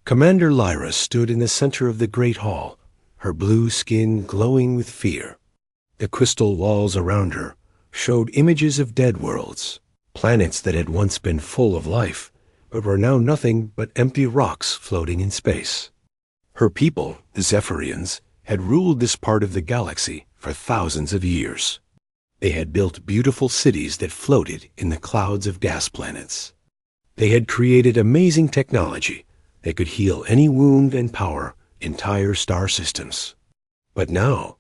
Commander Lyra stood in the center of the great hall, her blue skin glowing with fear. The crystal walls around her showed images of dead worlds, planets that had once been full of life, but were now nothing but empty rocks floating in space. Her people, the Zephyrians, had ruled this part of the galaxy for thousands of years. They had built beautiful cities that floated in the clouds of gas planets. They had created amazing technology that could heal any wound and power entire star systems. But now,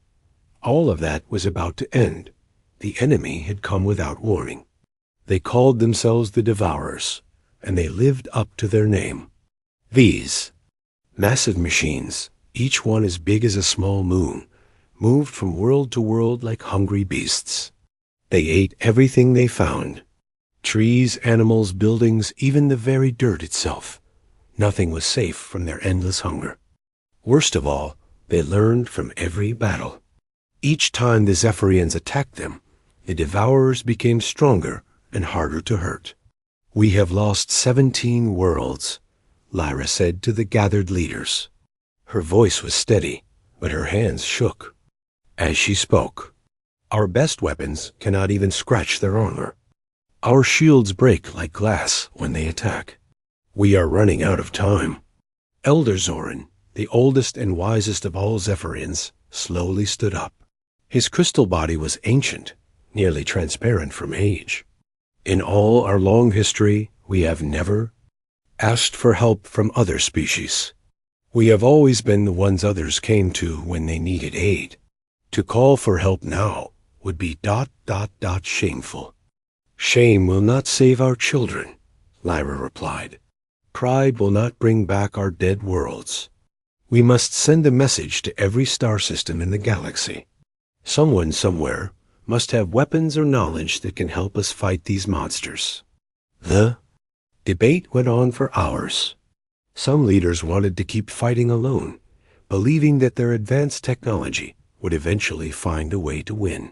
all of that was about to end. The enemy had come without warning. They called themselves the Devourers, and they lived up to their name. These massive machines, each one as big as a small moon, moved from world to world like hungry beasts. They ate everything they found. Trees, animals, buildings, even the very dirt itself. Nothing was safe from their endless hunger. Worst of all, they learned from every battle. Each time the Zephyrians attacked them, the Devourers became stronger and harder to hurt. "We have lost 17 worlds," Lyra said to the gathered leaders. Her voice was steady, but her hands shook. As she spoke, "Our best weapons cannot even scratch their armor. Our shields break like glass when they attack. We are running out of time." Elder Zoran, the oldest and wisest of all Zephyrians, slowly stood up. His crystal body was ancient, nearly transparent from age. "In all our long history, we have never asked for help from other species. We have always been the ones others came to when they needed aid. To call for help now would be ... shameful." "Shame will not save our children," Lyra replied. "Pride will not bring back our dead worlds. We must send a message to every star system in the galaxy. Someone somewhere must have weapons or knowledge that can help us fight these monsters." The debate went on for hours. Some leaders wanted to keep fighting alone, believing that their advanced technology would eventually find a way to win.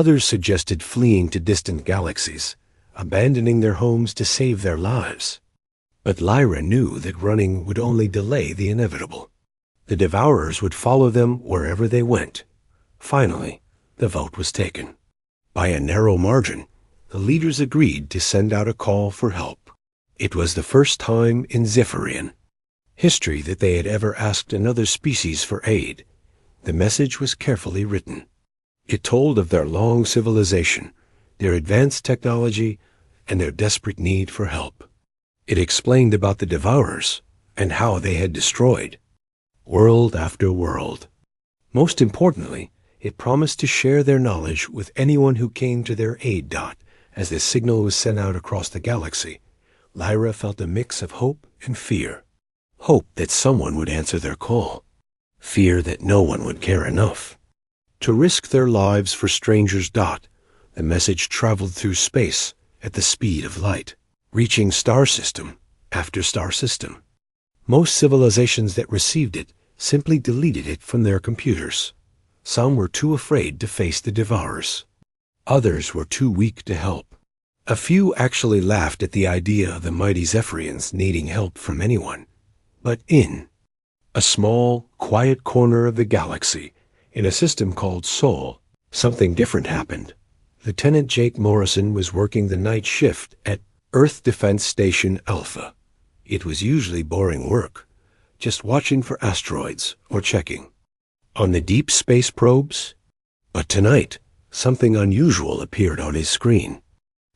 Others suggested fleeing to distant galaxies, abandoning their homes to save their lives. But Lyra knew that running would only delay the inevitable. The Devourers would follow them wherever they went. Finally, the vote was taken. By a narrow margin, the leaders agreed to send out a call for help. It was the first time in Zephyrian history that they had ever asked another species for aid. The message was carefully written. It told of their long civilization, their advanced technology, and their desperate need for help. It explained about the Devourers and how they had destroyed world after world. Most importantly, it promised to share their knowledge with anyone who came to their aid. As the signal was sent out across the galaxy, Lyra felt a mix of hope and fear. Hope that someone would answer their call. Fear that no one would care enough to risk their lives for strangers. The message traveled through space at the speed of light, reaching star system after star system. Most civilizations that received it simply deleted it from their computers. Some were too afraid to face the Devourers. Others were too weak to help. A few actually laughed at the idea of the mighty Zephyrians needing help from anyone. But in a small, quiet corner of the galaxy, in a system called Sol, something different happened. Lieutenant Jake Morrison was working the night shift at Earth Defense Station Alpha. It was usually boring work, just watching for asteroids or checking on the deep space probes. But tonight, something unusual appeared on his screen.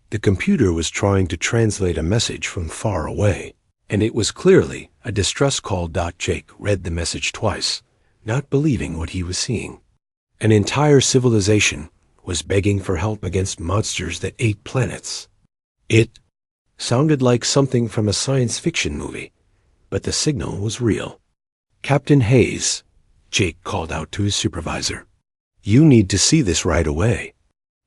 The computer was trying to translate a message from far away, and it was clearly a distress call. Jake read the message twice, not believing what he was seeing. An entire civilization was begging for help against monsters that ate planets. It sounded like something from a science fiction movie, but the signal was real. "Captain Hayes," Jake called out to his supervisor. "You need to see this right away."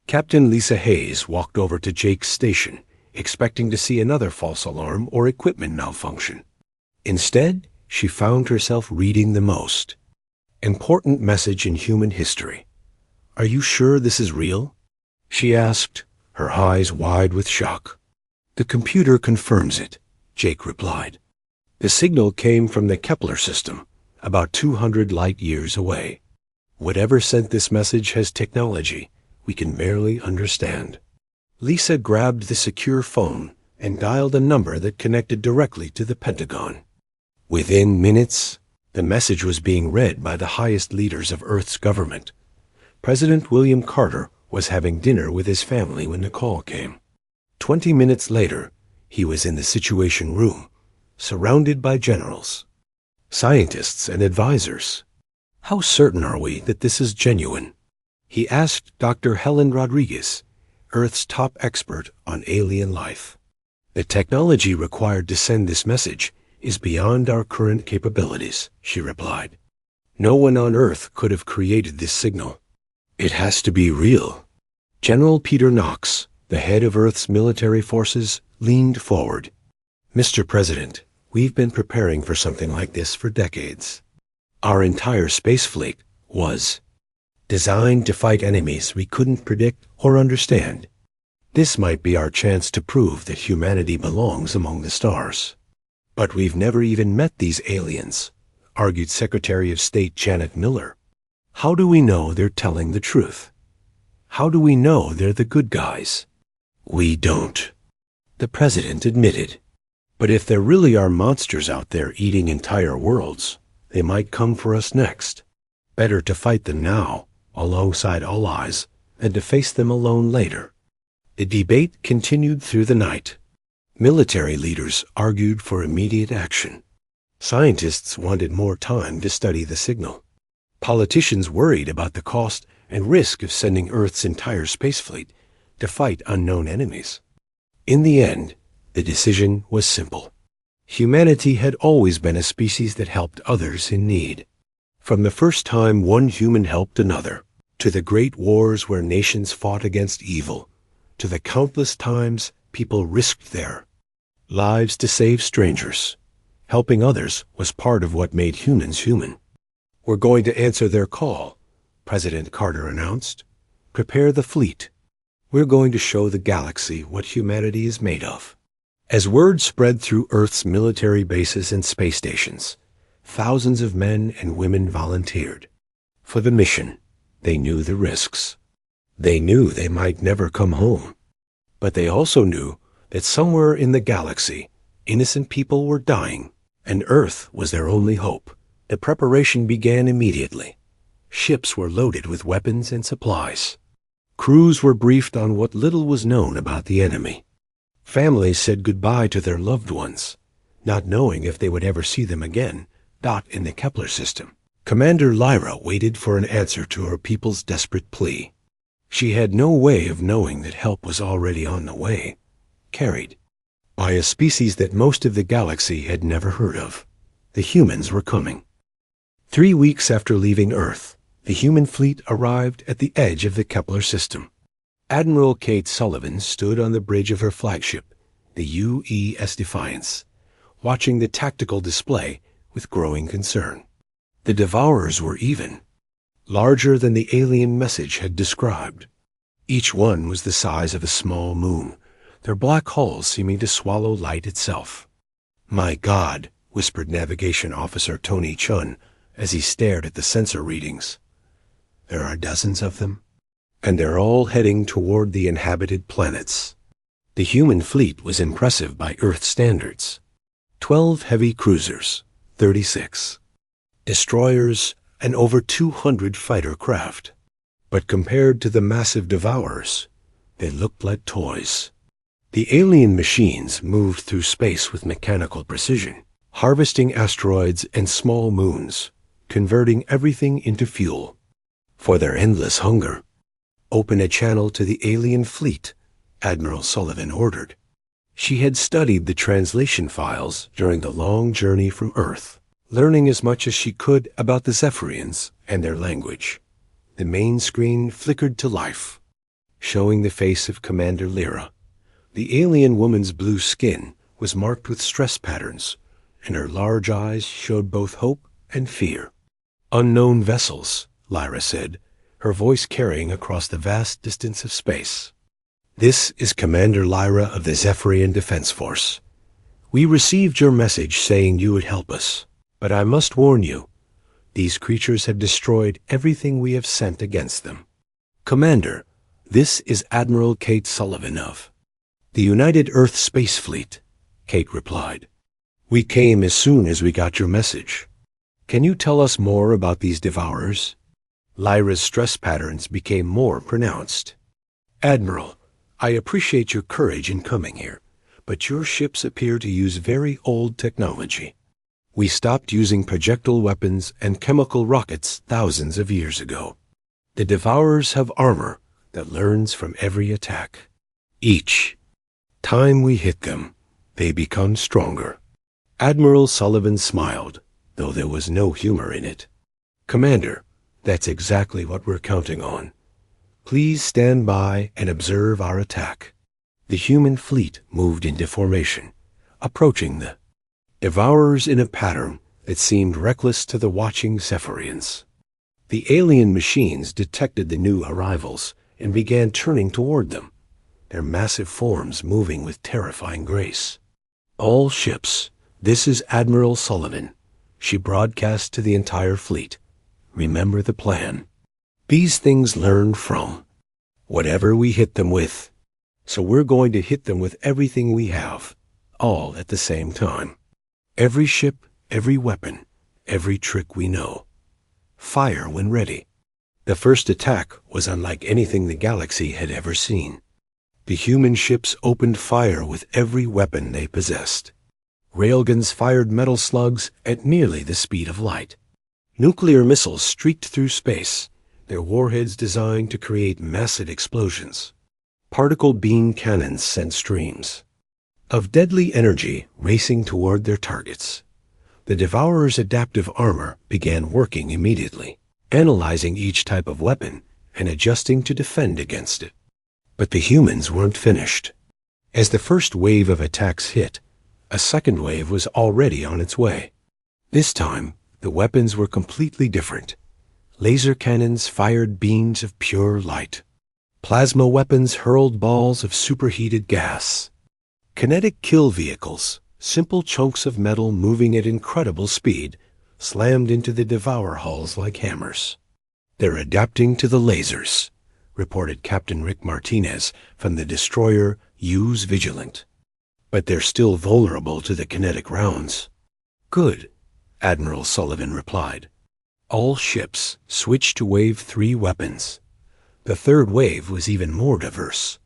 Captain Lisa Hayes walked over to Jake's station, expecting to see another false alarm or equipment malfunction. Instead, she found herself reading the most important message in human history. "Are you sure this is real?" she asked, her eyes wide with shock. "The computer confirms it," Jake replied. The signal came from the Kepler system, about 200 light-years away. Whatever sent this message has technology we can barely understand. Lisa grabbed the secure phone and dialed a number that connected directly to the Pentagon. Within minutes, the message was being read by the highest leaders of Earth's government. President William Carter was having dinner with his family when the call came. 20 minutes later, he was in the Situation Room, surrounded by generals, scientists, and advisors. How certain are we that this is genuine? He asked Dr. Helen Rodriguez, Earth's top expert on alien life. The technology required to send this message is beyond our current capabilities, she replied. No one on Earth could have created this signal. It has to be real. General Peter Knox, the head of Earth's military forces, leaned forward. Mr. President, we've been preparing for something like this for decades. Our entire space fleet was designed to fight enemies we couldn't predict or understand. This might be our chance to prove that humanity belongs among the stars. But we've never even met these aliens, argued Secretary of State Janet Miller. How do we know they're telling the truth? How do we know they're the good guys? We don't, the president admitted. But if there really are monsters out there eating entire worlds, they might come for us next. Better to fight them now, alongside allies, than to face them alone later. The debate continued through the night. Military leaders argued for immediate action. Scientists wanted more time to study the signal. Politicians worried about the cost and risk of sending Earth's entire space fleet to fight unknown enemies. In the end, the decision was simple. Humanity had always been a species that helped others in need. From the first time one human helped another, to the great wars where nations fought against evil, to the countless times people risked their lives to save strangers. Helping others was part of what made humans human. We're going to answer their call, President Carter announced. Prepare the fleet. We're going to show the galaxy what humanity is made of. As word spread through Earth's military bases and space stations, thousands of men and women volunteered. For the mission, they knew the risks. They knew they might never come home. But they also knew that somewhere in the galaxy, innocent people were dying, and Earth was their only hope. The preparation began immediately. Ships were loaded with weapons and supplies. Crews were briefed on what little was known about the enemy. Families said goodbye to their loved ones, not knowing if they would ever see them again, not in the Kepler system. Commander Lyra waited for an answer to her people's desperate plea. She had no way of knowing that help was already on the way, carried by a species that most of the galaxy had never heard of. The humans were coming. 3 weeks after leaving Earth, the human fleet arrived at the edge of the Kepler system. Admiral Kate Sullivan stood on the bridge of her flagship, the UES Defiance, watching the tactical display with growing concern. The Devourers were even, larger than the alien message had described. Each one was the size of a small moon, their black hulls seeming to swallow light itself. "My God," whispered Navigation Officer Tony Chun as he stared at the sensor readings. "There are dozens of them, and they're all heading toward the inhabited planets." The human fleet was impressive by Earth standards. 12 heavy cruisers, 36 destroyers, and over 200 fighter craft. But compared to the massive Devourers, they looked like toys. The alien machines moved through space with mechanical precision, harvesting asteroids and small moons, converting everything into fuel. For their endless hunger, "Open a channel to the alien fleet," Admiral Sullivan ordered. She had studied the translation files during the long journey from Earth, learning as much as she could about the Zephyrians and their language. The main screen flickered to life, showing the face of Commander Lyra. The alien woman's blue skin was marked with stress patterns, and her large eyes showed both hope and fear. "Unknown vessels," Lyra said, her voice carrying across the vast distance of space. "This is Commander Lyra of the Zephyrian Defense Force. We received your message saying you would help us, but I must warn you, these creatures have destroyed everything we have sent against them. Commander, this is Admiral Kate Sullivan of the United Earth Space Fleet, Kate replied. We came as soon as we got your message. Can you tell us more about these devourers? Lyra's stress patterns became more pronounced. Admiral, I appreciate your courage in coming here, but your ships appear to use very old technology. We stopped using projectile weapons and chemical rockets thousands of years ago. The devourers have armor that learns from every attack. Each time we hit them, they become stronger. Admiral Sullivan smiled, though there was no humor in it. Commander, that's exactly what we're counting on. Please stand by and observe our attack. The human fleet moved into formation, approaching the devourers in a pattern that seemed reckless to the watching Zephyrians. The alien machines detected the new arrivals and began turning toward them, their massive forms moving with terrifying grace. All ships, this is Admiral Sullivan, she broadcast to the entire fleet. Remember the plan. These things learn from whatever we hit them with. So we're going to hit them with everything we have, all at the same time. Every ship, every weapon, every trick we know. Fire when ready. The first attack was unlike anything the galaxy had ever seen. The human ships opened fire with every weapon they possessed. Railguns fired metal slugs at nearly the speed of light. Nuclear missiles streaked through space, their warheads designed to create massive explosions. Particle beam cannons sent streams of deadly energy racing toward their targets. The Devourer's adaptive armor began working immediately, analyzing each type of weapon and adjusting to defend against it. But the humans weren't finished. As the first wave of attacks hit, a second wave was already on its way. This time, the weapons were completely different. Laser cannons fired beams of pure light. Plasma weapons hurled balls of superheated gas. Kinetic kill vehicles, simple chunks of metal moving at incredible speed, slammed into the Devourer hulls like hammers. They're adapting to the lasers, reported Captain Rick Martinez from the destroyer Hughes Vigilant. But they're still vulnerable to the kinetic rounds. Good, Admiral Sullivan replied. All ships switched to Wave 3 weapons. The third wave was even more diverse.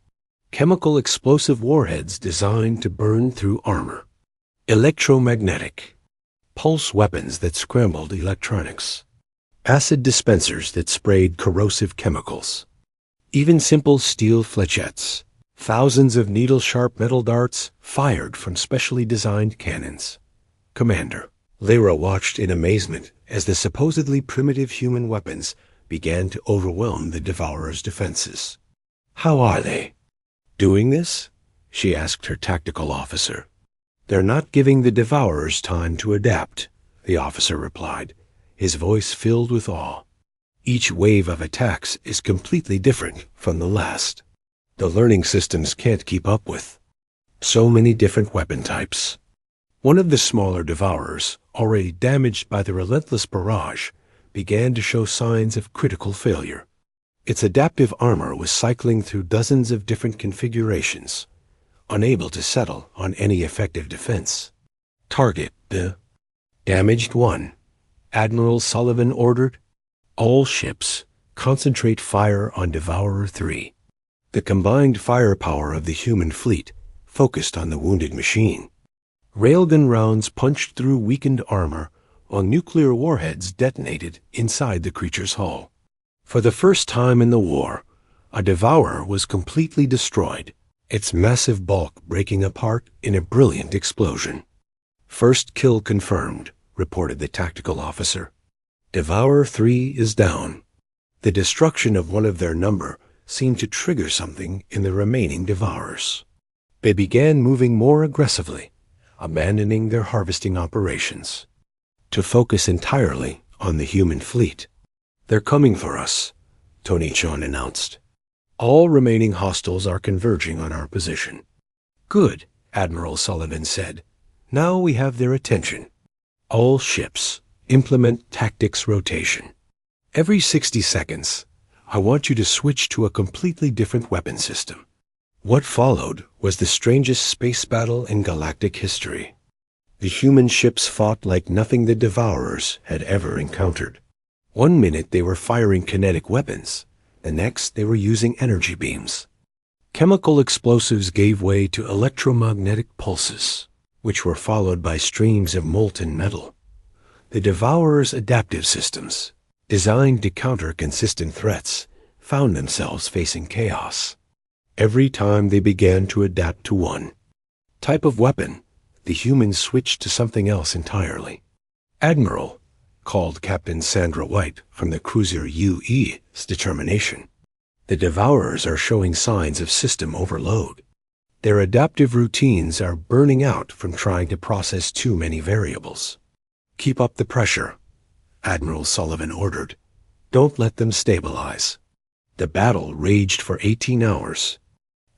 Chemical explosive warheads designed to burn through armor. Electromagnetic. Pulse weapons that scrambled electronics. Acid dispensers that sprayed corrosive chemicals. Even simple steel flechettes. Thousands of needle-sharp metal darts fired from specially designed cannons. Commander, Lyra watched in amazement as the supposedly primitive human weapons began to overwhelm the Devourer's defenses. How are they doing this? She asked her tactical officer. They're not giving the Devourers time to adapt, the officer replied, his voice filled with awe. Each wave of attacks is completely different from the last. The learning systems can't keep up with so many different weapon types. One of the smaller Devourers, already damaged by the relentless barrage, began to show signs of critical failure. Its adaptive armor was cycling through dozens of different configurations, unable to settle on any effective defense. Target the damaged one, Admiral Sullivan ordered. All ships, concentrate fire on Devourer 3. The combined firepower of the human fleet focused on the wounded machine. Railgun rounds punched through weakened armor, while nuclear warheads detonated inside the creature's hull. For the first time in the war, a Devourer was completely destroyed, its massive bulk breaking apart in a brilliant explosion. First kill confirmed, reported the tactical officer. Devourer 3 is down. The destruction of one of their number seemed to trigger something in the remaining Devourers. They began moving more aggressively, abandoning their harvesting operations, to focus entirely on the human fleet. They're coming for us, Tony Chon announced. All remaining hostiles are converging on our position. Good, Admiral Sullivan said. Now we have their attention. All ships, implement tactics rotation. Every 60 seconds, I want you to switch to a completely different weapon system. What followed was the strangest space battle in galactic history. The human ships fought like nothing the Devourers had ever encountered. One minute they were firing kinetic weapons, the next they were using energy beams. Chemical explosives gave way to electromagnetic pulses, which were followed by streams of molten metal. The Devourers' adaptive systems, designed to counter consistent threats, found themselves facing chaos. Every time they began to adapt to one type of weapon, the humans switched to something else entirely. Admiral, called Captain Sandra White from the cruiser UE's determination, the Devourers are showing signs of system overload. Their adaptive routines are burning out from trying to process too many variables. Keep up the pressure, Admiral Sullivan ordered. Don't let them stabilize. The battle raged for 18 hours.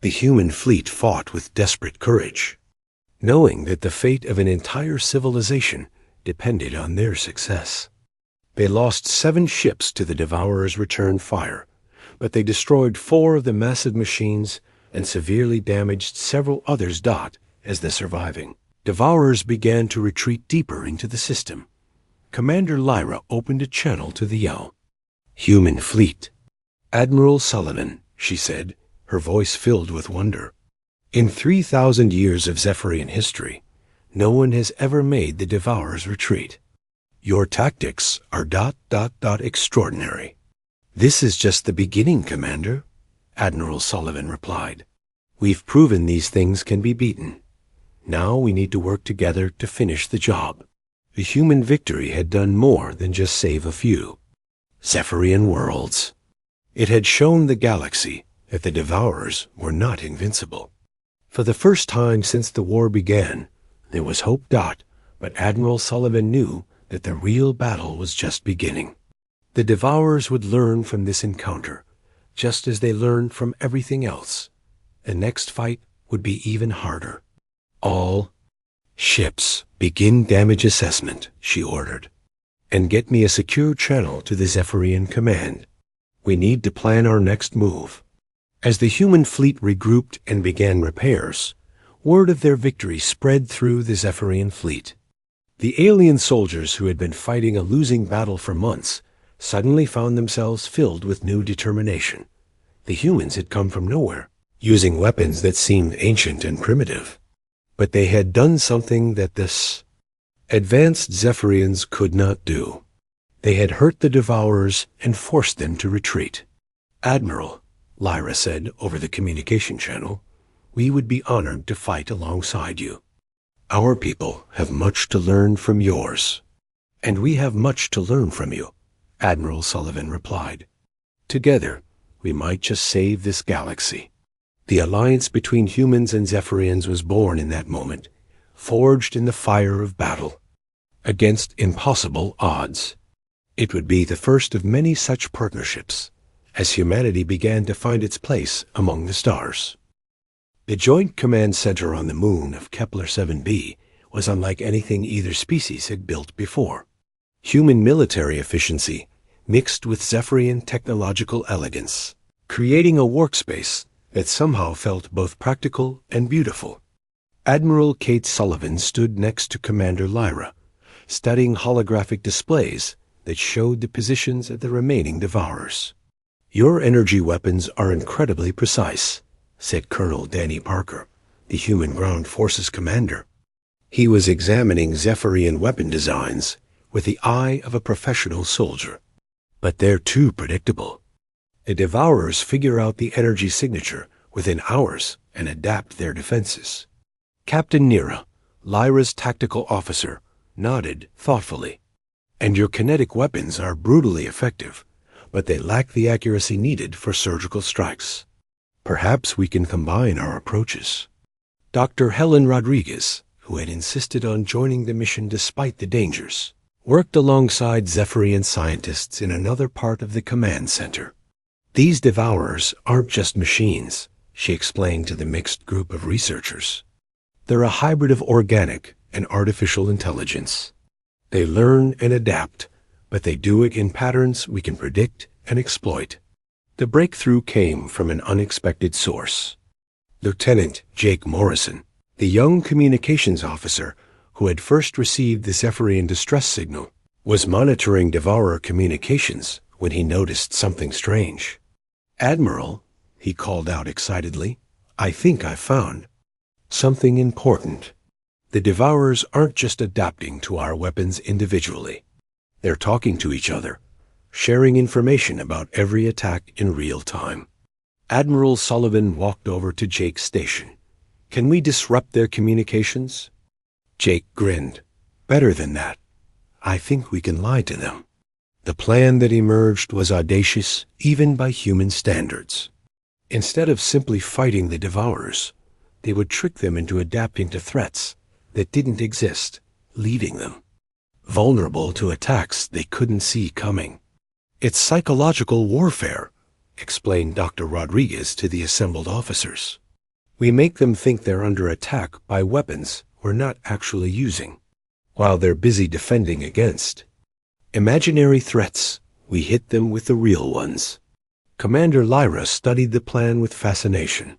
The human fleet fought with desperate courage, knowing that the fate of an entire civilization depended on their success. They lost 7 ships to the Devourers' return fire, but they destroyed 4 of the massive machines and severely damaged several others. As the surviving Devourers began to retreat deeper into the system, Commander Lyra opened a channel to the yell. "Human fleet." "Admiral Sullivan," she said, her voice filled with wonder. "In 3,000 years of Zephyrian history, no one has ever made the Devourers retreat. Your tactics are ... extraordinary." "This is just the beginning, Commander," Admiral Sullivan replied. "We've proven these things can be beaten. Now we need to work together to finish the job." The human victory had done more than just save a few Zephyrian worlds. It had shown the galaxy that the Devourers were not invincible. For the first time since the war began, there was hope. But Admiral Sullivan knew that the real battle was just beginning. The Devourers would learn from this encounter, just as they learned from everything else. The next fight would be even harder. "All ships, begin damage assessment," she ordered. "And get me a secure channel to the Zephyrian command. We need to plan our next move." As the human fleet regrouped and began repairs, word of their victory spread through the Zephyrian fleet. The alien soldiers who had been fighting a losing battle for months suddenly found themselves filled with new determination. The humans had come from nowhere, using weapons that seemed ancient and primitive. But they had done something that this advanced Zephyrians could not do. They had hurt the Devourers and forced them to retreat. "Admiral," Lyra said over the communication channel, "we would be honored to fight alongside you. Our people have much to learn from yours." "And we have much to learn from you," Admiral Sullivan replied. "Together, we might just save this galaxy." The alliance between humans and Zephyrians was born in that moment, forged in the fire of battle, against impossible odds. It would be the first of many such partnerships, as humanity began to find its place among the stars. The Joint Command Center on the moon of Kepler 7b was unlike anything either species had built before. Human military efficiency mixed with Zephyrian technological elegance, creating a workspace that somehow felt both practical and beautiful. Admiral Kate Sullivan stood next to Commander Lyra, studying holographic displays that showed the positions of the remaining Devourers. "Your energy weapons are incredibly precise," said Colonel Danny Parker, the Human Ground Forces commander. He was examining Zephyrian weapon designs with the eye of a professional soldier. "But they're too predictable. The Devourers figure out the energy signature within hours and adapt their defenses." Captain Nira, Lyra's tactical officer, nodded thoughtfully. "And your kinetic weapons are brutally effective, but they lack the accuracy needed for surgical strikes. Perhaps we can combine our approaches." Dr. Helen Rodriguez, who had insisted on joining the mission despite the dangers, worked alongside Zephyrian scientists in another part of the command center. "These Devourers aren't just machines," she explained to the mixed group of researchers. "They're a hybrid of organic and artificial intelligence. They learn and adapt, but they do it in patterns we can predict and exploit. The breakthrough came from an unexpected source. Lieutenant Jake Morrison, the young communications officer who had first received the Zephyrian distress signal, was monitoring Devourer communications when he noticed something strange. "Admiral," he called out excitedly, "I think I've found something important. The Devourers aren't just adapting to our weapons individually. They're talking to each other, sharing information about every attack in real time." Admiral Sullivan walked over to Jake's station. "Can we disrupt their communications?" Jake grinned. "Better than that. I think we can lie to them." The plan that emerged was audacious even by human standards. Instead of simply fighting the Devourers, they would trick them into adapting to threats that didn't exist, leaving them vulnerable to attacks they couldn't see coming. "It's psychological warfare," explained Dr. Rodriguez to the assembled officers. "We make them think they're under attack by weapons we're not actually using, while they're busy defending against imaginary threats. We hit them with the real ones." Commander Lyra studied the plan with fascination.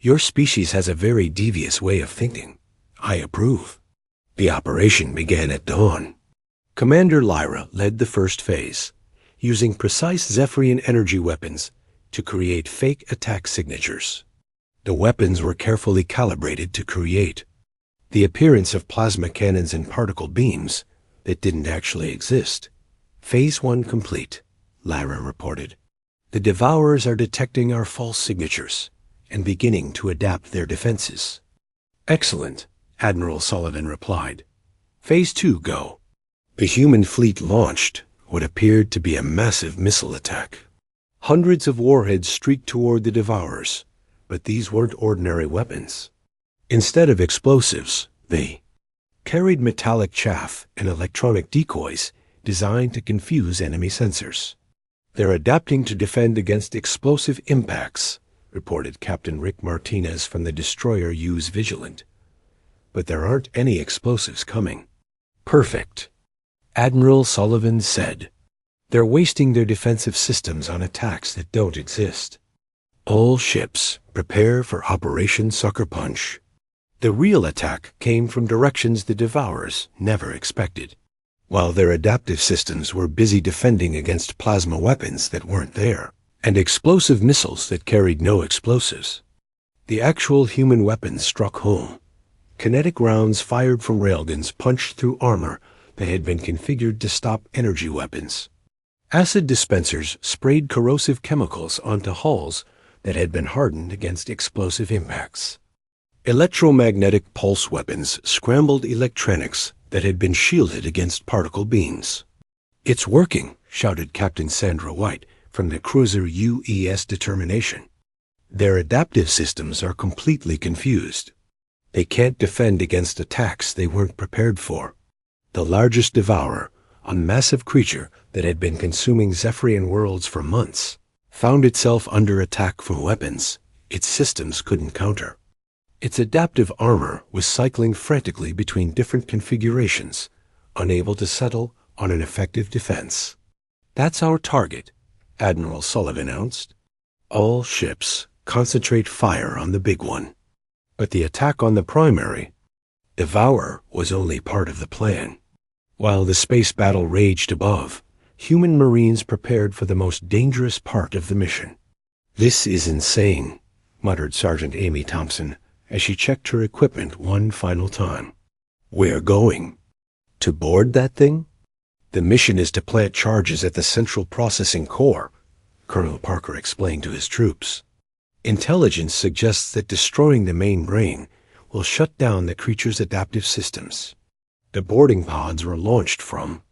"Your species has a very devious way of thinking. I approve." The operation began at dawn. Commander Lyra led the first phase, using precise Zephyrian energy weapons to create fake attack signatures. The weapons were carefully calibrated to create the appearance of plasma cannons and particle beams that didn't actually exist. "Phase 1 complete," Lyra reported. "The Devourers are detecting our false signatures and beginning to adapt their defenses." "Excellent," Admiral Sullivan replied. "Phase 2 go." The human fleet launched what appeared to be a massive missile attack. Hundreds of warheads streaked toward the Devourers, but these weren't ordinary weapons. Instead of explosives, they carried metallic chaff and electronic decoys designed to confuse enemy sensors. "They're adapting to defend against explosive impacts," reported Captain Rick Martinez from the destroyer Hughes Vigilant. "But there aren't any explosives coming." "Perfect," Admiral Sullivan said. "They're wasting their defensive systems on attacks that don't exist. All ships, prepare for Operation Sucker Punch." The real attack came from directions the Devourers never expected. While their adaptive systems were busy defending against plasma weapons that weren't there, and explosive missiles that carried no explosives, the actual human weapons struck home. Kinetic rounds fired from railguns punched through armor that had been configured to stop energy weapons. Acid dispensers sprayed corrosive chemicals onto hulls that had been hardened against explosive impacts. Electromagnetic pulse weapons scrambled electronics that had been shielded against particle beams. "It's working," shouted Captain Sandra White from the cruiser UES Determination. "Their adaptive systems are completely confused. They can't defend against attacks they weren't prepared for." The largest Devourer, a massive creature that had been consuming Zephyrian worlds for months, found itself under attack from weapons its systems couldn't counter. Its adaptive armor was cycling frantically between different configurations, unable to settle on an effective defense. "That's our target," Admiral Sullivan announced. "All ships concentrate fire on the big one." But the attack on the primary Devourer was only part of the plan. While the space battle raged above, human Marines prepared for the most dangerous part of the mission. "This is insane," muttered Sergeant Amy Thompson as she checked her equipment one final time. "We're going to board that thing? The mission is to plant charges at the Central Processing Core," Colonel Parker explained to his troops. "Intelligence suggests that destroying the main brain will shut down the creature's adaptive systems." The boarding pods were launched from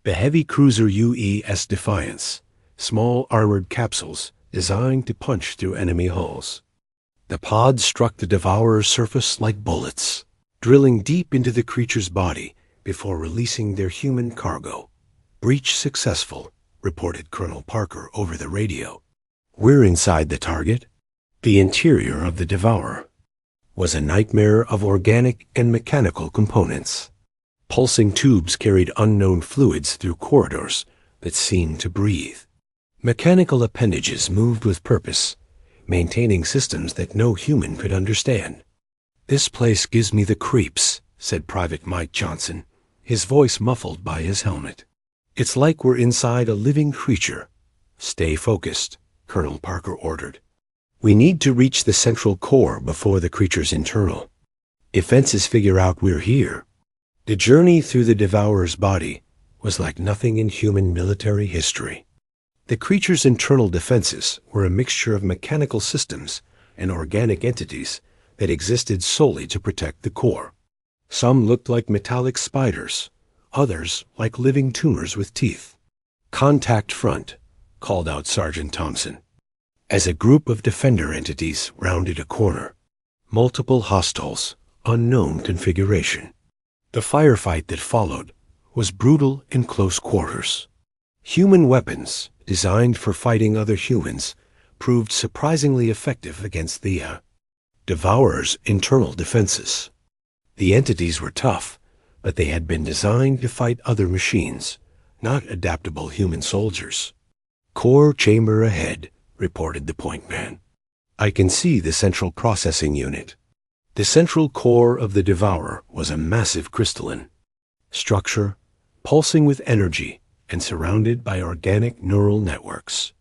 the heavy cruiser UES Defiance, small armored capsules designed to punch through enemy hulls. The pods struck the Devourer's surface like bullets, drilling deep into the creature's body before releasing their human cargo. "Breach successful," reported Colonel Parker over the radio. "We're inside the target, the interior of the Devourer." was a nightmare of organic and mechanical components. Pulsing tubes carried unknown fluids through corridors that seemed to breathe. Mechanical appendages moved with purpose, maintaining systems that no human could understand. "This place gives me the creeps," said Private Mike Johnson, his voice muffled by his helmet. "It's like we're inside a living creature." "Stay focused," Colonel Parker ordered. "We need to reach the central core before the creature's internal. If fences figure out we're here..." The journey through the Devourer's body was like nothing in human military history. The creature's internal defenses were a mixture of mechanical systems and organic entities that existed solely to protect the core. Some looked like metallic spiders, others like living tumors with teeth. "Contact front," called out Sergeant Thompson. As a group of defender entities rounded a corner, multiple hostiles, unknown configuration. The firefight that followed was brutal in close quarters. Human weapons, designed for fighting other humans, proved surprisingly effective against the Devourer's internal defenses. The entities were tough, but they had been designed to fight other machines, not adaptable human soldiers. "Core chamber ahead," reported the point man. "I can see the central processing unit." The central core of the Devourer was a massive crystalline structure, pulsing with energy and surrounded by organic neural networks.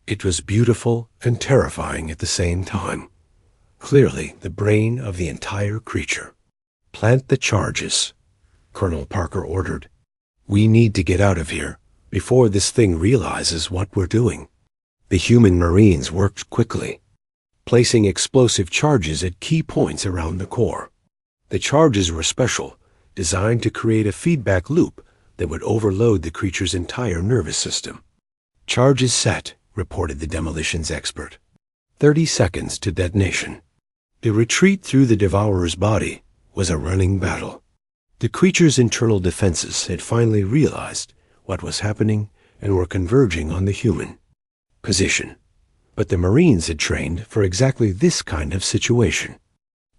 It was beautiful and terrifying at the same time. Clearly the brain of the entire creature. "Plant the charges," Colonel Parker ordered. "We need to get out of here before this thing realizes what we're doing." The human Marines worked quickly, placing explosive charges at key points around the core. The charges were special, designed to create a feedback loop that would overload the creature's entire nervous system. "Charges set," reported the demolitions expert. 30 seconds to detonation. The retreat through the Devourer's body was a running battle. The creature's internal defenses had finally realized what was happening and were converging on the human position. But the Marines had trained for exactly this kind of situation.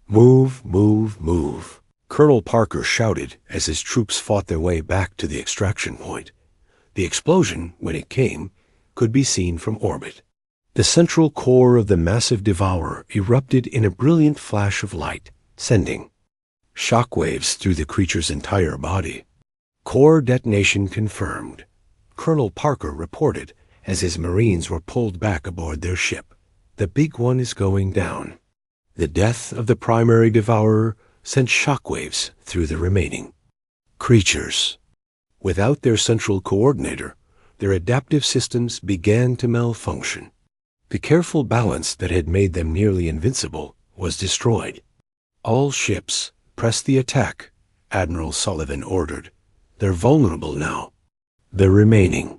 "Move, move, move," Colonel Parker shouted as his troops fought their way back to the extraction point. The explosion, when it came, could be seen from orbit. The central core of the massive Devourer erupted in a brilliant flash of light, sending shockwaves through the creature's entire body. "Core detonation confirmed," Colonel Parker reported as his Marines were pulled back aboard their ship. "The big one is going down." The death of the primary Devourer sent shockwaves through the remaining creatures. Without their central coordinator, their adaptive systems began to malfunction. The careful balance that had made them nearly invincible was destroyed. "All ships, press the attack," Admiral Sullivan ordered. "They're vulnerable now." The remaining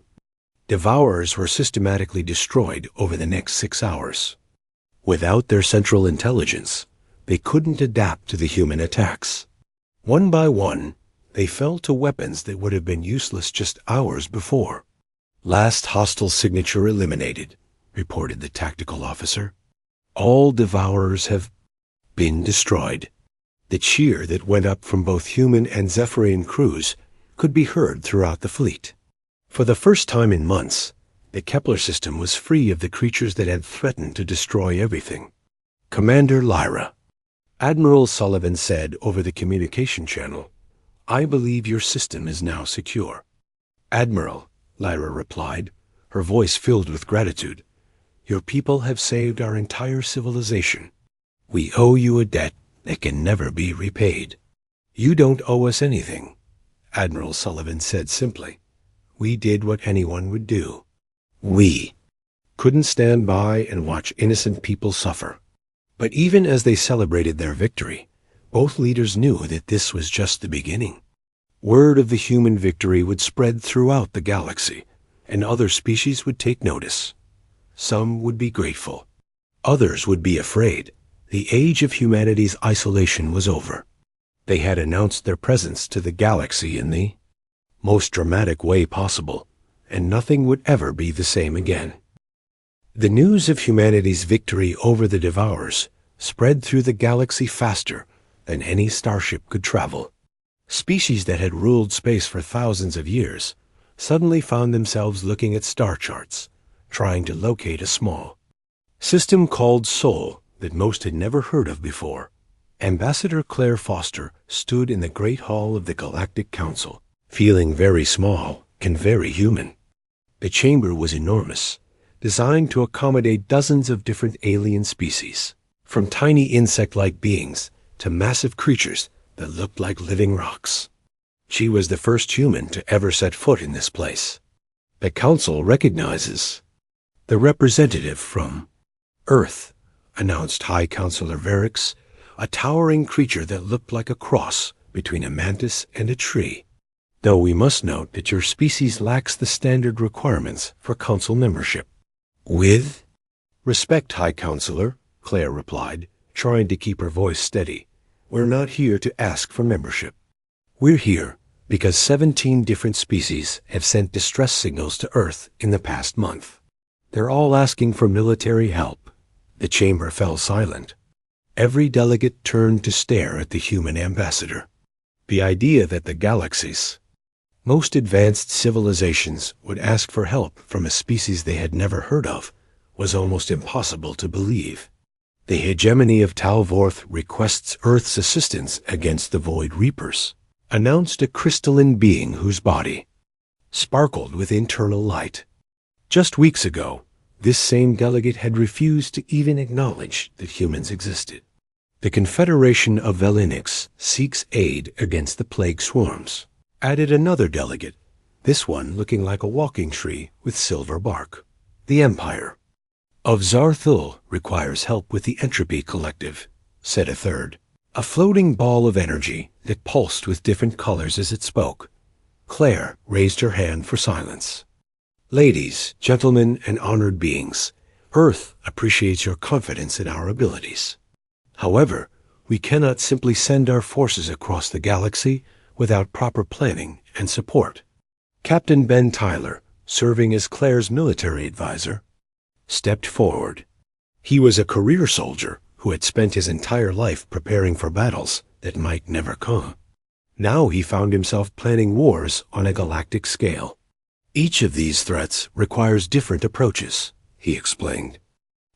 Devourers were systematically destroyed over the next 6 hours. Without their central intelligence, they couldn't adapt to the human attacks. One by one, they fell to weapons that would have been useless just hours before. "Last hostile signature eliminated," reported the tactical officer. "All Devourers have been destroyed." The cheer that went up from both human and Zephyrian crews could be heard throughout the fleet. For the first time in months, the Kepler system was free of the creatures that had threatened to destroy everything. "Commander Lyra," Admiral Sullivan said over the communication channel, "I believe your system is now secure." "Admiral," Lyra replied, her voice filled with gratitude, "your people have saved our entire civilization. We owe you a debt that can never be repaid." "You don't owe us anything," Admiral Sullivan said simply. "We did what anyone would do. We couldn't stand by and watch innocent people suffer." But even as they celebrated their victory, both leaders knew that this was just the beginning. Word of the human victory would spread throughout the galaxy, and other species would take notice. Some would be grateful. Others would be afraid. The age of humanity's isolation was over. They had announced their presence to the galaxy in the most dramatic way possible, and nothing would ever be the same again. The news of humanity's victory over the Devourers spread through the galaxy faster than any starship could travel. Species that had ruled space for thousands of years suddenly found themselves looking at star charts, trying to locate a small system called Sol that most had never heard of before. Ambassador Claire Foster stood in the Great Hall of the Galactic Council, feeling very small and very human. The chamber was enormous, designed to accommodate dozens of different alien species, from tiny insect-like beings to massive creatures that looked like living rocks. She was the first human to ever set foot in this place. The Council recognizes the representative from Earth, announced High Counselor Varix, a towering creature that looked like a cross between a mantis and a tree. Though we must note that your species lacks the standard requirements for Council membership. With respect, High Counselor, Claire replied, trying to keep her voice steady. We're not here to ask for membership. We're here because 17 different species have sent distress signals to Earth in the past month. They're all asking for military help. The chamber fell silent. Every delegate turned to stare at the human ambassador. The idea that the galaxy's most advanced civilizations would ask for help from a species they had never heard of was almost impossible to believe. The hegemony of Talvorth requests Earth's assistance against the Void Reapers, announced a crystalline being whose body sparkled with internal light. Just weeks ago, this same delegate had refused to even acknowledge that humans existed. The Confederation of Velinix seeks aid against the plague swarms, added another delegate, this one looking like a walking tree with silver bark. The Empire of Zarthul requires help with the Entropy Collective, said a third, a floating ball of energy that pulsed with different colors as it spoke. Claire raised her hand for silence. Ladies, gentlemen, and honored beings, Earth appreciates your confidence in our abilities. However, we cannot simply send our forces across the galaxy without proper planning and support. Captain Ben Tyler, serving as Claire's military advisor, stepped forward. He was a career soldier who had spent his entire life preparing for battles that might never come. Now he found himself planning wars on a galactic scale. Each of these threats requires different approaches, he explained.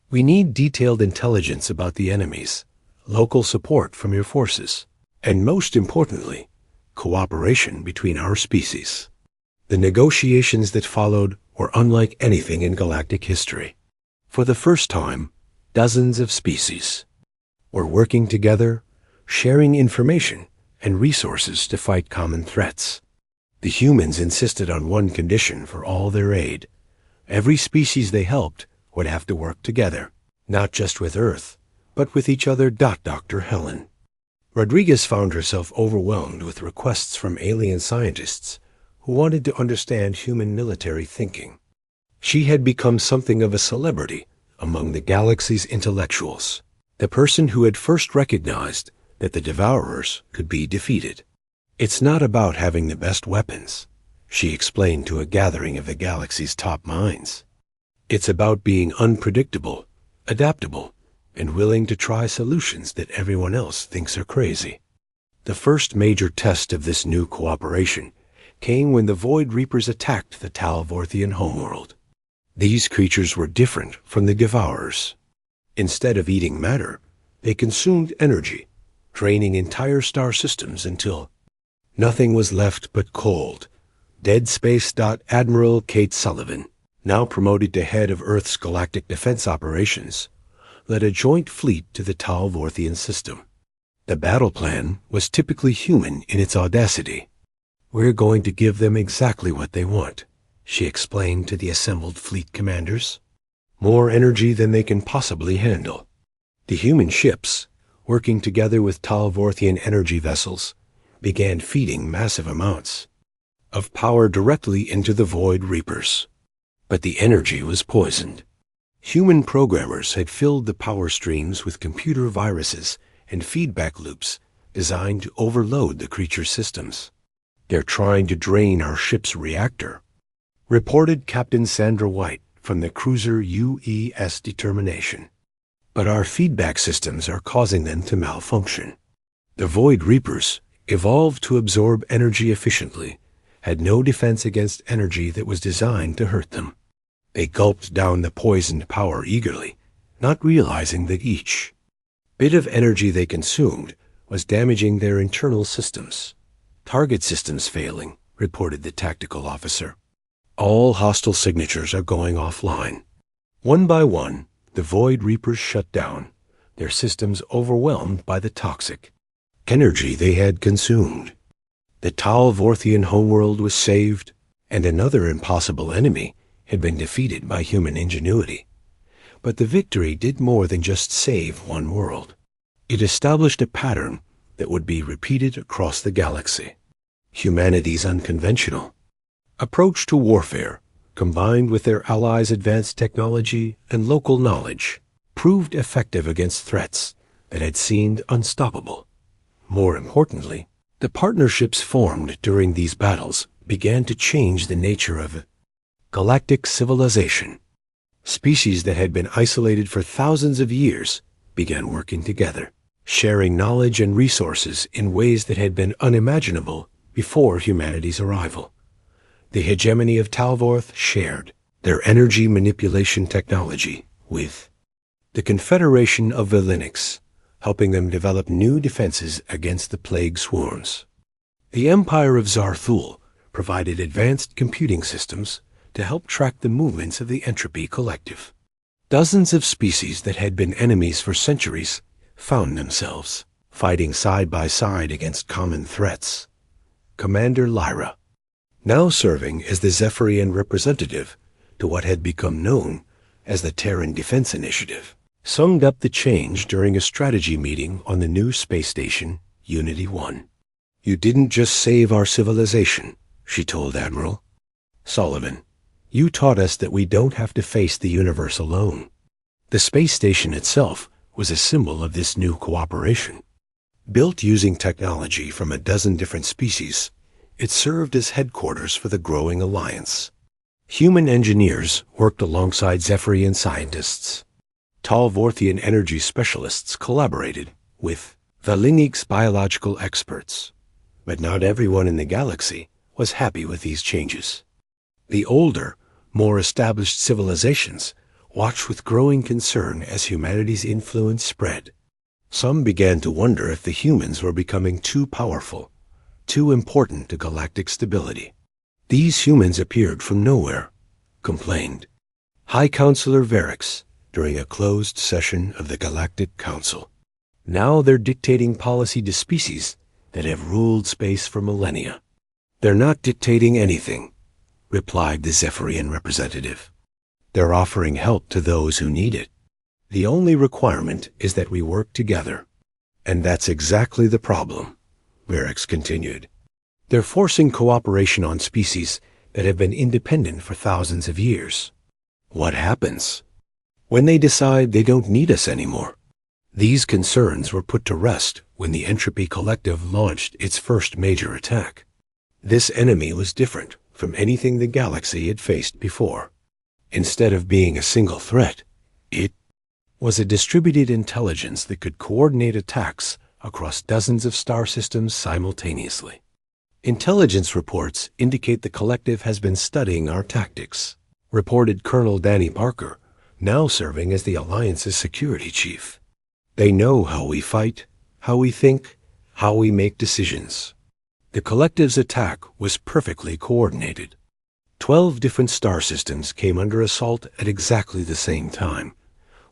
We need detailed intelligence about the enemies, local support from your forces, and most importantly, cooperation between our species. The negotiations that followed were unlike anything in galactic history. For the first time, dozens of species were working together, sharing information and resources to fight common threats. The humans insisted on one condition for all their aid. Every species they helped would have to work together, not just with Earth, but with each other. Dr. Helen Rodriguez found herself overwhelmed with requests from alien scientists who wanted to understand human military thinking. She had become something of a celebrity among the galaxy's intellectuals, the person who had first recognized that the Devourers could be defeated. It's not about having the best weapons, she explained to a gathering of the galaxy's top minds. It's about being unpredictable, adaptable, and willing to try solutions that everyone else thinks are crazy. The first major test of this new cooperation came when the Void Reapers attacked the Talvorthian homeworld. These creatures were different from the Devourers. Instead of eating matter, they consumed energy, draining entire star systems until nothing was left but cold. Dead Space. Admiral Kate Sullivan, now promoted to head of Earth's galactic defense operations, led a joint fleet to the Talvorthian system. The battle plan was typically human in its audacity. We're going to give them exactly what they want, she explained to the assembled fleet commanders. More energy than they can possibly handle. The human ships, working together with Talvorthian energy vessels, began feeding massive amounts of power directly into the Void Reapers. But the energy was poisoned. Human programmers had filled the power streams with computer viruses and feedback loops designed to overload the creature's systems. They're trying to drain our ship's reactor, reported Captain Sandra White from the cruiser UES Determination. but our feedback systems are causing them to malfunction. The Void Reapers, evolved to absorb energy efficiently, had no defense against energy that was designed to hurt them. They gulped down the poisoned power eagerly, not realizing that each bit of energy they consumed was damaging their internal systems. "Target systems failing," reported the tactical officer. "All hostile signatures are going offline." One by one, the Void Reapers shut down, their systems overwhelmed by the toxic energy they had consumed. The Talvorthian homeworld was saved, and another impossible enemy had been defeated by human ingenuity. But the victory did more than just save one world. It established a pattern that would be repeated across the galaxy. Humanity's unconventional approach to warfare, combined with their allies' advanced technology and local knowledge, proved effective against threats that had seemed unstoppable. More importantly, the partnerships formed during these battles began to change the nature of galactic civilization. Species that had been isolated for thousands of years began working together, sharing knowledge and resources in ways that had been unimaginable before humanity's arrival. The hegemony of Talvorth shared their energy manipulation technology with the Confederation of Valinix, helping them develop new defenses against the plague swarms. The Empire of Zarthul provided advanced computing systems to help track the movements of the Entropy Collective. Dozens of species that had been enemies for centuries found themselves fighting side by side against common threats. Commander Lyra, now serving as the Zephyrian representative to what had become known as the Terran Defense Initiative, summed up the change during a strategy meeting on the new space station, Unity 1. "You didn't just save our civilization," she told Admiral Sullivan. "You taught us that we don't have to face the universe alone." The space station itself was a symbol of this new cooperation. Built using technology from a dozen different species, it served as headquarters for the growing alliance. Human engineers worked alongside Zephyrian scientists. Talvorthian energy specialists collaborated with Valinix's biological experts. But not everyone in the galaxy was happy with these changes. The older, more established civilizations watched with growing concern as humanity's influence spread. Some began to wonder if the humans were becoming too powerful, too important to galactic stability. "These humans appeared from nowhere," complained High Counselor Varix during a closed session of the Galactic Council. "Now they're dictating policy to species that have ruled space for millennia." "They're not dictating anything," replied the Zephyrian representative. "They're offering help to those who need it. The only requirement is that we work together." "And that's exactly the problem," Varix continued. "They're forcing cooperation on species that have been independent for thousands of years. What happens when they decide they don't need us anymore?" These concerns were put to rest when the Entropy Collective launched its first major attack. This enemy was different from anything the galaxy had faced before. Instead of being a single threat, it was a distributed intelligence that could coordinate attacks across dozens of star systems simultaneously. "Intelligence reports indicate the collective has been studying our tactics," reported Colonel Danny Parker, now serving as the Alliance's security chief. "They know how we fight, how we think, how we make decisions." The collective's attack was perfectly coordinated. 12 different star systems came under assault at exactly the same time,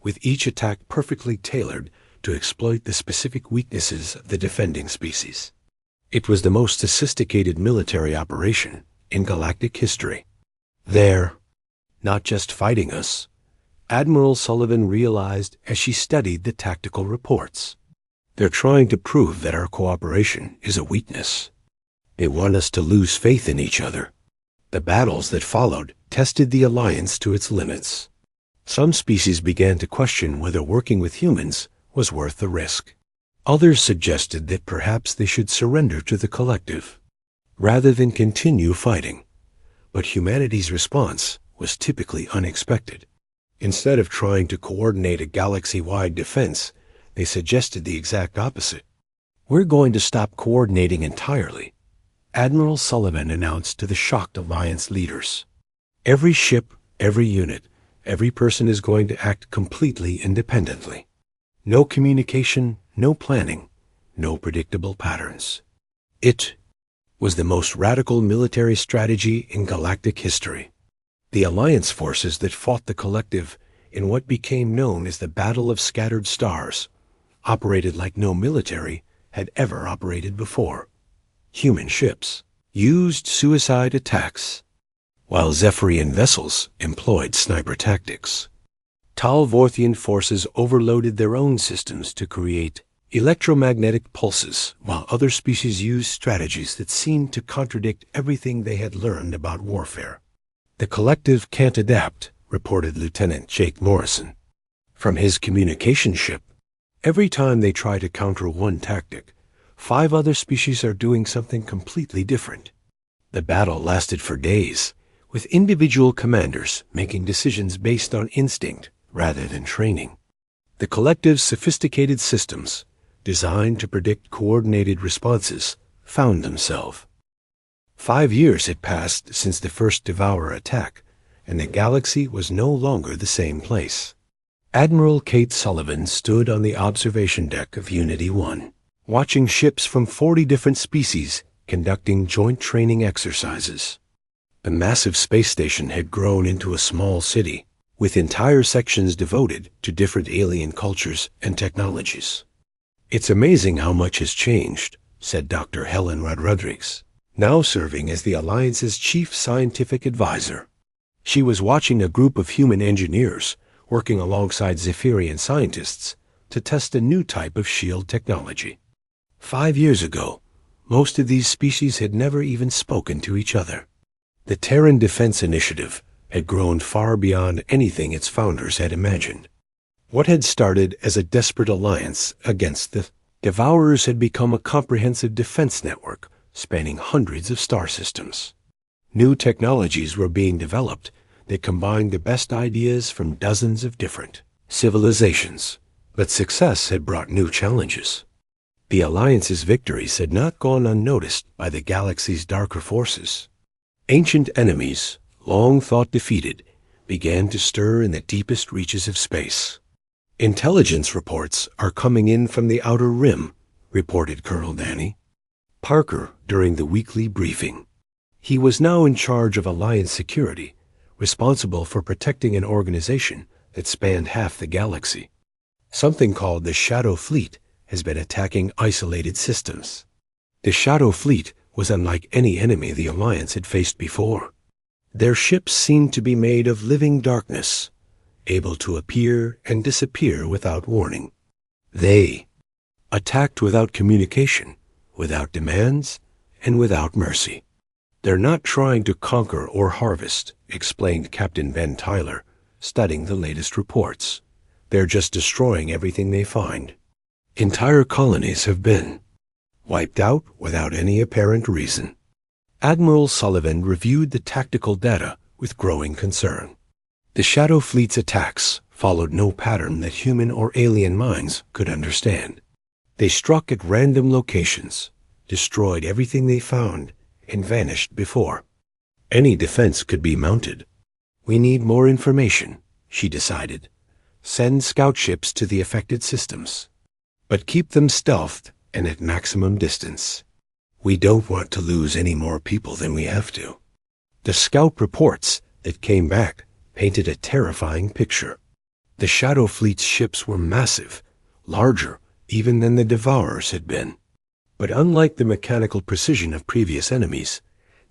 with each attack perfectly tailored to exploit the specific weaknesses of the defending species. It was the most sophisticated military operation in galactic history. "They're not just fighting us," Admiral Sullivan realized as she studied the tactical reports. "They're trying to prove that our cooperation is a weakness. They want us to lose faith in each other." The battles that followed tested the alliance to its limits. Some species began to question whether working with humans was worth the risk. Others suggested that perhaps they should surrender to the collective, rather than continue fighting. But humanity's response was typically unexpected. Instead of trying to coordinate a galaxy-wide defense, they suggested the exact opposite. "We're going to stop coordinating entirely," Admiral Sullivan announced to the shocked Alliance leaders. "Every ship, every unit, every person is going to act completely independently. No communication, no planning, no predictable patterns." It was the most radical military strategy in galactic history. The Alliance forces that fought the Collective in what became known as the Battle of Scattered Stars operated like no military had ever operated before. Human ships used suicide attacks, while Zephyrian vessels employed sniper tactics. Talvorthian forces overloaded their own systems to create electromagnetic pulses, while other species used strategies that seemed to contradict everything they had learned about warfare. "The Collective can't adapt," reported Lieutenant Jake Morrison from his communication ship. "Every time they try to counter one tactic, 5 other species are doing something completely different." The battle lasted for days, with individual commanders making decisions based on instinct rather than training. The Collective's sophisticated systems, designed to predict coordinated responses, found themselves. 5 years had passed since the first Devourer attack, and the galaxy was no longer the same place. Admiral Kate Sullivan stood on the observation deck of Unity 1, watching ships from 40 different species conducting joint training exercises. The massive space station had grown into a small city, with entire sections devoted to different alien cultures and technologies. "It's amazing how much has changed," said Dr. Helen Rodriguez, now serving as the Alliance's chief scientific advisor. She was watching a group of human engineers working alongside Zephyrian scientists to test a new type of shield technology. 5 years ago, most of these species had never even spoken to each other. The Terran Defense Initiative had grown far beyond anything its founders had imagined. What had started as a desperate alliance against the Devourers had become a comprehensive defense network spanning hundreds of star systems. New technologies were being developed that combined the best ideas from dozens of different civilizations, but success had brought new challenges. The Alliance's victories had not gone unnoticed by the galaxy's darker forces. Ancient enemies, long thought defeated, began to stir in the deepest reaches of space. "Intelligence reports are coming in from the outer rim," reported Colonel Danny Parker during the weekly briefing. He was now in charge of Alliance security, responsible for protecting an organization that spanned half the galaxy. "Something called the Shadow Fleet has been attacking isolated systems." The Shadow Fleet was unlike any enemy the Alliance had faced before. Their ships seemed to be made of living darkness, able to appear and disappear without warning. They attacked without communication, without demands, and without mercy. "They're not trying to conquer or harvest," explained Captain Ben Tyler, studying the latest reports. "They're just destroying everything they find. Entire colonies have been wiped out without any apparent reason." Admiral Sullivan reviewed the tactical data with growing concern. The Shadow Fleet's attacks followed no pattern that human or alien minds could understand. They struck at random locations, destroyed everything they found, and vanished before any defense could be mounted. "We need more information," she decided. "Send scout ships to the affected systems, but keep them stealthed and at maximum distance. We don't want to lose any more people than we have to." The scout reports that came back painted a terrifying picture. The Shadow Fleet's ships were massive, larger even than the Devourers had been. But unlike the mechanical precision of previous enemies,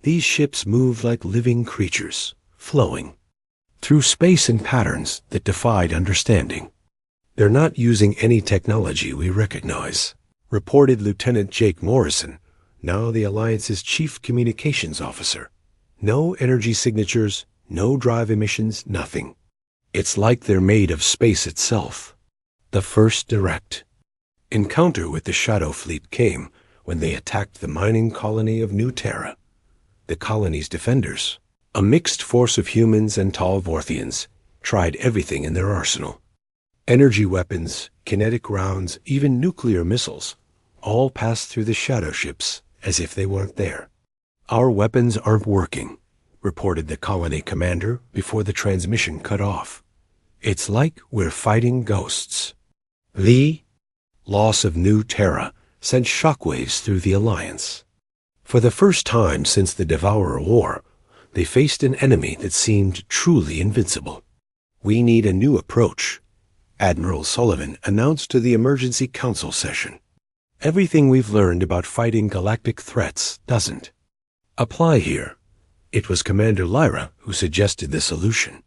these ships moved like living creatures, flowing through space in patterns that defied understanding. "They're not using any technology we recognize," reported Lieutenant Jake Morrison, now the Alliance's chief communications officer. "No energy signatures, no drive emissions, nothing. It's like they're made of space itself." The first direct encounter with the Shadow Fleet came when they attacked the mining colony of New Terra. The colony's defenders, a mixed force of humans and Talvorthians, tried everything in their arsenal. Energy weapons, kinetic rounds, even nuclear missiles, all passed through the shadow ships as if they weren't there. "Our weapons aren't working," reported the colony commander before the transmission cut off. "It's like we're fighting ghosts." The loss of New Terra sent shockwaves through the Alliance. For the first time since the Devourer War, they faced an enemy that seemed truly invincible. "We need a new approach," Admiral Sullivan announced to the Emergency Council session. "Everything we've learned about fighting galactic threats doesn't apply here." It was Commander Lyra who suggested the solution.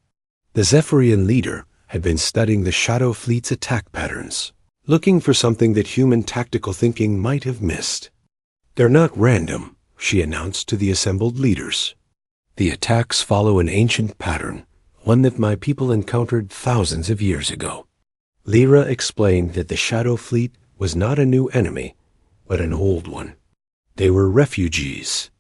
The Zephyrian leader had been studying the Shadow Fleet's attack patterns, looking for something that human tactical thinking might have missed. "They're not random," she announced to the assembled leaders. "The attacks follow an ancient pattern, one that my people encountered thousands of years ago." Lyra explained that the Shadow Fleet was not a new enemy, but an old one. They were refugees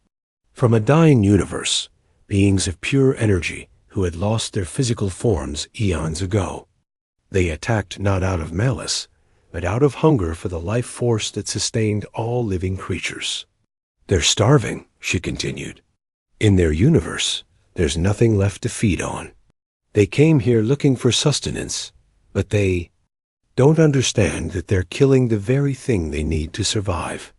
from a dying universe, beings of pure energy who had lost their physical forms eons ago. They attacked not out of malice, but out of hunger for the life force that sustained all living creatures. "They're starving," she continued. "In their universe, there's nothing left to feed on. They came here looking for sustenance, but they don't understand that they're killing the very thing they need to survive."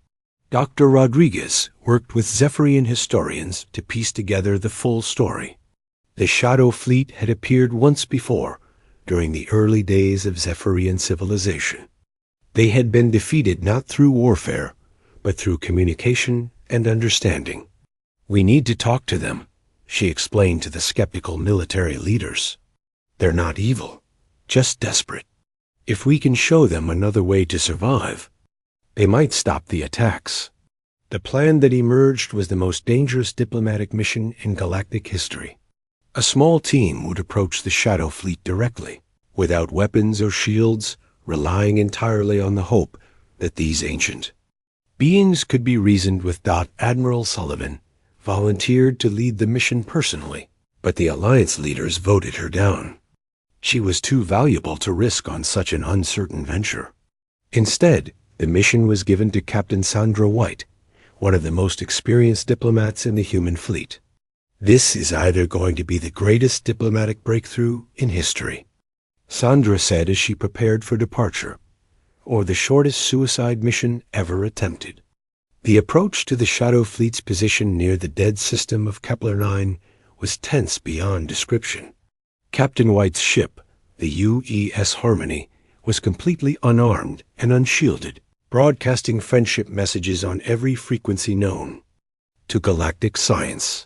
Dr. Rodriguez worked with Zephyrian historians to piece together the full story. The Shadow Fleet had appeared once before, during the early days of Zephyrian civilization. They had been defeated not through warfare, but through communication and understanding. "We need to talk to them," she explained to the skeptical military leaders. "They're not evil, just desperate. If we can show them another way to survive, they might stop the attacks." The plan that emerged was the most dangerous diplomatic mission in galactic history. A small team would approach the Shadow Fleet directly, without weapons or shields, relying entirely on the hope that these ancient beings could be reasoned with. Admiral Sullivan volunteered to lead the mission personally, but the Alliance leaders voted her down. She was too valuable to risk on such an uncertain venture. Instead, the mission was given to Captain Sandra White, one of the most experienced diplomats in the human fleet. "This is either going to be the greatest diplomatic breakthrough in history," Sandra said as she prepared for departure, "or the shortest suicide mission ever attempted." The approach to the Shadow Fleet's position near the dead system of Kepler 9 was tense beyond description. Captain White's ship, the UES Harmony, was completely unarmed and unshielded, broadcasting friendship messages on every frequency known to galactic science.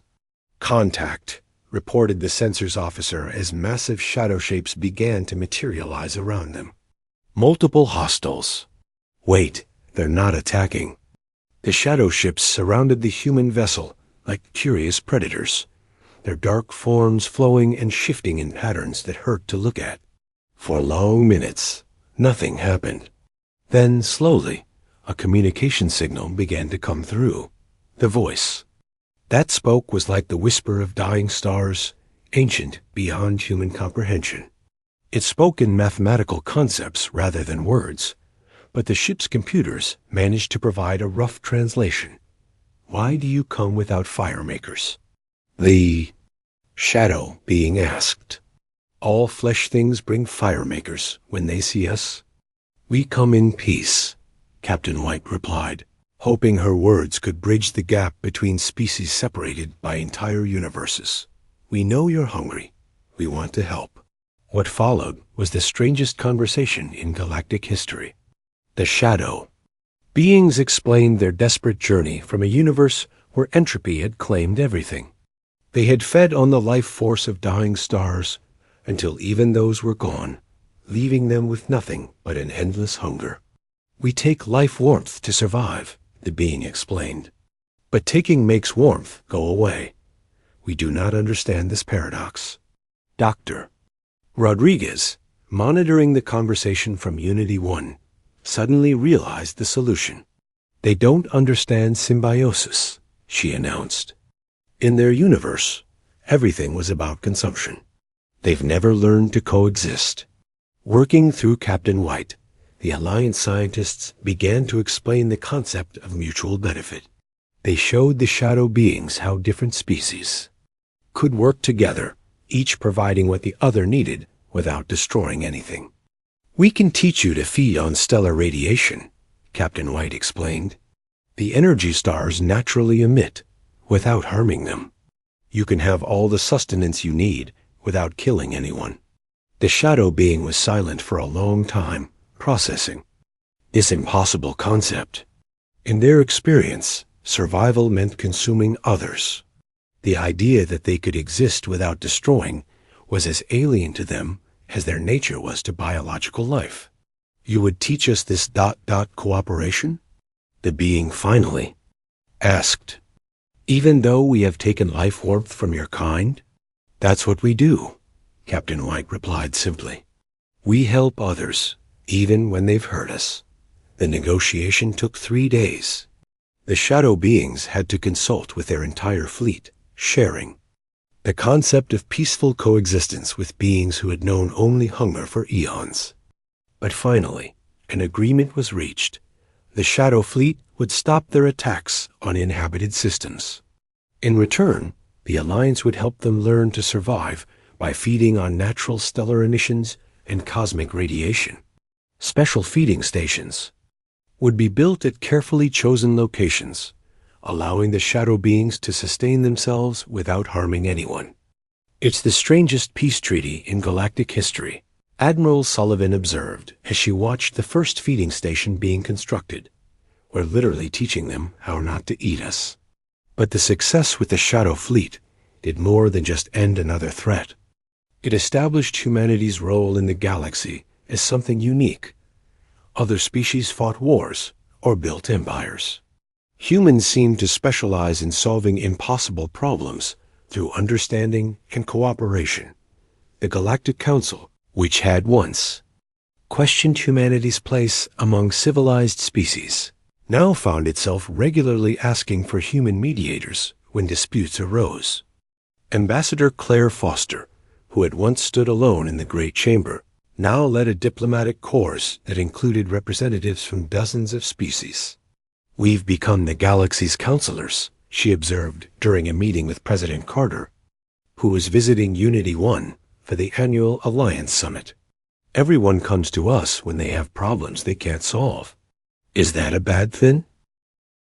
"Contact," reported the sensors officer as massive shadow shapes began to materialize around them. "Multiple hostiles." "Wait, they're not attacking." The shadow ships surrounded the human vessel like curious predators, their dark forms flowing and shifting in patterns that hurt to look at. For long minutes, nothing happened. Then, slowly, a communication signal began to come through. The voice that spoke was like the whisper of dying stars, ancient beyond human comprehension. It spoke in mathematical concepts rather than words, but the ship's computers managed to provide a rough translation. "Why do you come without fire makers?" The shadow being asked. "All flesh things bring fire makers when they see us. We come in peace," Captain White replied, hoping her words could bridge the gap between species separated by entire universes. "We know you're hungry. We want to help." What followed was the strangest conversation in galactic history. The shadow beings explained their desperate journey from a universe where entropy had claimed everything. They had fed on the life force of dying stars until even those were gone, leaving them with nothing but an endless hunger. "We take life warmth to survive," the being explained. "But taking makes warmth go away. We do not understand this paradox." Dr. Rodriguez, monitoring the conversation from Unity 1, suddenly realized the solution. "They don't understand symbiosis," she announced. In their universe, everything was about consumption. They've never learned to coexist. Working through Captain White, the Alliance scientists began to explain the concept of mutual benefit. They showed the shadow beings how different species could work together, each providing what the other needed without destroying anything. "We can teach you to feed on stellar radiation," Captain White explained. "The energy stars naturally emit without harming them. You can have all the sustenance you need without killing anyone." The shadow being was silent for a long time, processing this impossible concept. In their experience, survival meant consuming others. The idea that they could exist without destroying was as alien to them as their nature was to biological life. "You would teach us this cooperation?" the being finally asked. "Even though we have taken life warmth from your kind?" "That's what we do," Captain White replied simply. "We help others, even when they've hurt us." The negotiation took 3 days. The shadow beings had to consult with their entire fleet, sharing the concept of peaceful coexistence with beings who had known only hunger for eons. But finally, an agreement was reached. The shadow fleet would stop their attacks on inhabited systems. In return, the Alliance would help them learn to survive by feeding on natural stellar emissions and cosmic radiation. Special feeding stations would be built at carefully chosen locations, allowing the shadow beings to sustain themselves without harming anyone. "It's the strangest peace treaty in galactic history," Admiral Sullivan observed as she watched the first feeding station being constructed. "We're literally teaching them how not to eat us." But the success with the shadow fleet did more than just end another threat. It established humanity's role in the galaxy as something unique. Other species fought wars or built empires. Humans seemed to specialize in solving impossible problems through understanding and cooperation. The Galactic Council, which had once questioned humanity's place among civilized species, now found itself regularly asking for human mediators when disputes arose. Ambassador Claire Foster, who had once stood alone in the Great Chamber, now led a diplomatic corps that included representatives from dozens of species. "We've become the galaxy's counselors," she observed during a meeting with President Carter, who was visiting Unity 1 for the annual Alliance Summit. "Everyone comes to us when they have problems they can't solve. Is that a bad thing?"